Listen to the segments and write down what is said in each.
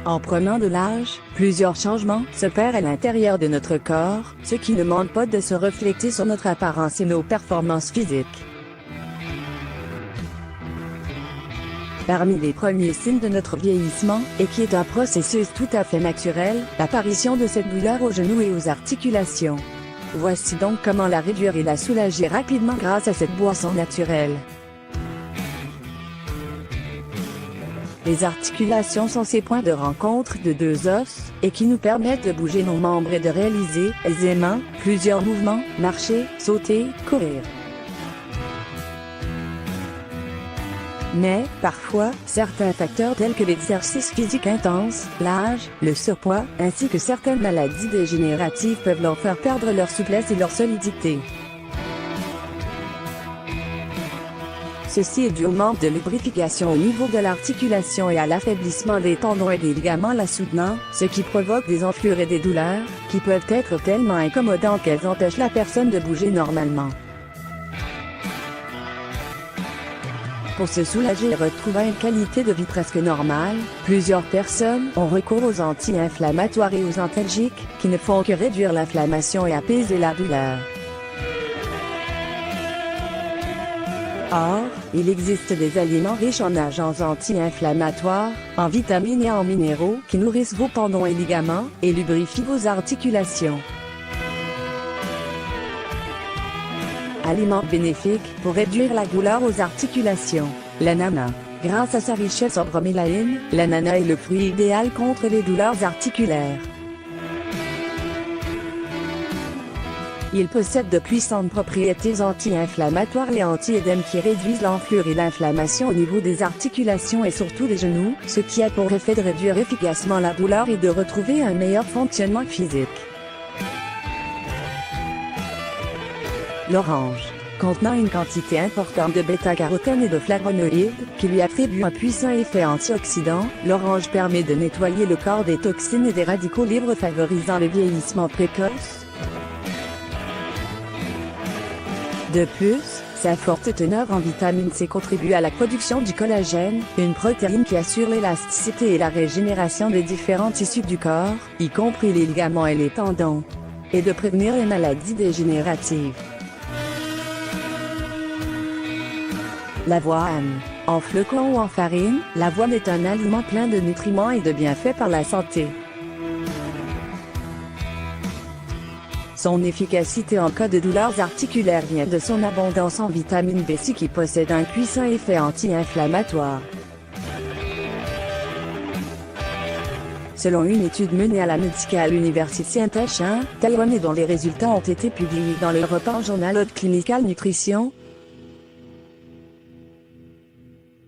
En prenant de l'âge, plusieurs changements s'opèrent à l'intérieur de notre corps, ce qui ne manque pas de se refléter sur notre apparence et nos performances physiques. Parmi les premiers signes de notre vieillissement, et qui est un processus tout à fait naturel, l'apparition de cette douleur aux genoux et aux articulations. Voici donc comment la réduire et la soulager rapidement grâce à cette boisson naturelle. Les articulations sont ces points de rencontre de deux os, et qui nous permettent de bouger nos membres et de réaliser, aisément, plusieurs mouvements, marcher, sauter, courir. Mais, parfois, certains facteurs tels que l'exercice physique intense, l'âge, le surpoids, ainsi que certaines maladies dégénératives peuvent leur faire perdre leur souplesse et leur solidité. Ceci est dû au manque de lubrification au niveau de l'articulation et à l'affaiblissement des tendons et des ligaments la soutenant, ce qui provoque des enflures et des douleurs, qui peuvent être tellement incommodantes qu'elles empêchent la personne de bouger normalement. Pour se soulager et retrouver une qualité de vie presque normale, plusieurs personnes ont recours aux anti-inflammatoires et aux antalgiques, qui ne font que réduire l'inflammation et apaiser la douleur. Or, il existe des aliments riches en agents anti-inflammatoires, en vitamines et en minéraux, qui nourrissent vos tendons et ligaments, et lubrifient vos articulations. Aliments bénéfiques pour réduire la douleur aux articulations. L'ananas. Grâce à sa richesse en bromélaïne, l'ananas est le fruit idéal contre les douleurs articulaires. Il possède de puissantes propriétés anti-inflammatoires et anti-édème qui réduisent l'enflure et l'inflammation au niveau des articulations et surtout des genoux, ce qui a pour effet de réduire efficacement la douleur et de retrouver un meilleur fonctionnement physique. L'orange. Contenant une quantité importante de bêta-carotène et de flavonoïdes, qui lui attribuent un puissant effet antioxydant, l'orange permet de nettoyer le corps des toxines et des radicaux libres favorisant le vieillissement précoce. De plus, sa forte teneur en vitamine C contribue à la production du collagène, une protéine qui assure l'élasticité et la régénération des différents tissus du corps, y compris les ligaments et les tendons, et de prévenir les maladies dégénératives. L'avoine. En flocons ou en farine, l'avoine est un aliment plein de nutriments et de bienfaits pour la santé. Son efficacité en cas de douleurs articulaires vient de son abondance en vitamine B6 qui possède un puissant effet anti-inflammatoire. Selon une étude menée à la Medical University Saint-Tachain, Taïwan et dont les résultats ont été publiés dans l'European Journal of Clinical Nutrition,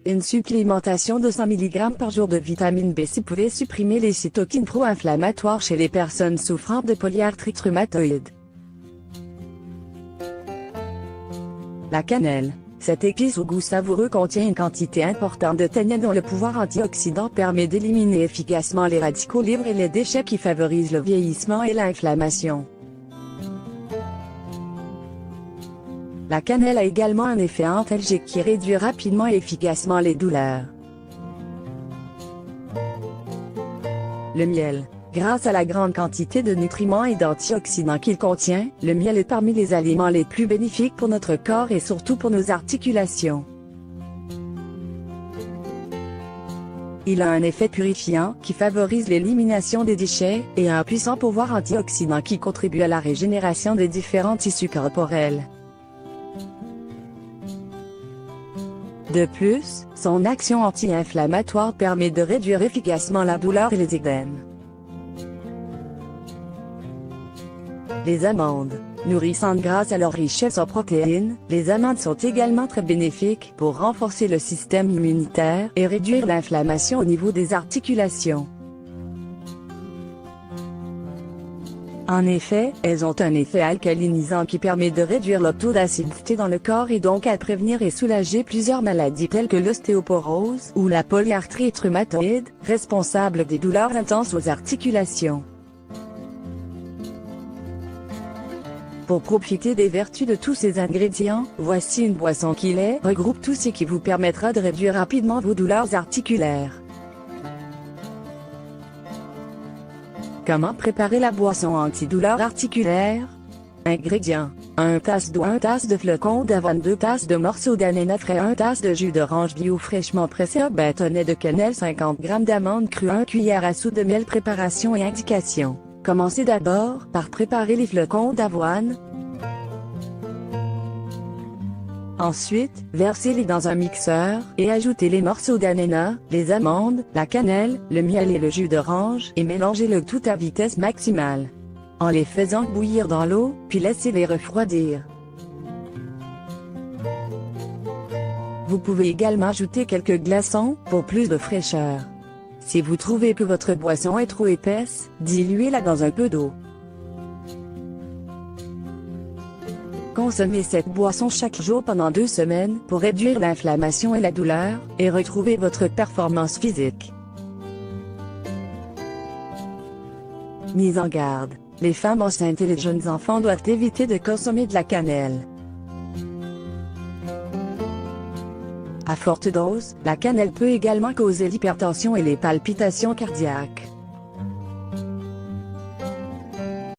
une supplémentation de 100 mg par jour de vitamine B6 pouvait supprimer les cytokines pro-inflammatoires chez les personnes souffrant de polyarthrite rhumatoïde. La cannelle. Cette épice au goût savoureux contient une quantité importante de tannine dont le pouvoir antioxydant permet d'éliminer efficacement les radicaux libres et les déchets qui favorisent le vieillissement et l'inflammation. La cannelle a également un effet antalgique qui réduit rapidement et efficacement les douleurs. Le miel. Grâce à la grande quantité de nutriments et d'antioxydants qu'il contient, le miel est parmi les aliments les plus bénéfiques pour notre corps et surtout pour nos articulations. Il a un effet purifiant qui favorise l'élimination des déchets et un puissant pouvoir antioxydant qui contribue à la régénération des différents tissus corporels. De plus, son action anti-inflammatoire permet de réduire efficacement la douleur et les œdèmes. Les amandes. Nourrissantes grâce à leur richesse en protéines, les amandes sont également très bénéfiques pour renforcer le système immunitaire et réduire l'inflammation au niveau des articulations. En effet, elles ont un effet alcalinisant qui permet de réduire le taux d'acidité dans le corps et donc à prévenir et soulager plusieurs maladies telles que l'ostéoporose ou la polyarthrite rhumatoïde, responsable des douleurs intenses aux articulations. Pour profiter des vertus de tous ces ingrédients, voici une boisson qui les regroupe tous et qui vous permettra de réduire rapidement vos douleurs articulaires. Comment préparer la boisson antidouleur articulaire? Ingrédients. 1 tasse d'eau, 1 tasse de flocons d'avoine, 2 tasses de morceaux d'ananas frais, 1 tasse de jus d'orange bio fraîchement pressé, 1 bâtonnet de cannelle, 50 g d'amandes crues, 1 cuillère à soupe de miel. Préparation et indications. Commencez d'abord par préparer les flocons d'avoine. Ensuite, versez-les dans un mixeur, et ajoutez les morceaux d'ananas, les amandes, la cannelle, le miel et le jus d'orange, et mélangez le tout à vitesse maximale. En les faisant bouillir dans l'eau, puis laissez-les refroidir. Vous pouvez également ajouter quelques glaçons, pour plus de fraîcheur. Si vous trouvez que votre boisson est trop épaisse, diluez-la dans un peu d'eau. Consommez cette boisson chaque jour pendant 2 semaines pour réduire l'inflammation et la douleur, et retrouver votre performance physique. Mise en garde. Les femmes enceintes et les jeunes enfants doivent éviter de consommer de la cannelle. À forte dose, la cannelle peut également causer l'hypertension et les palpitations cardiaques.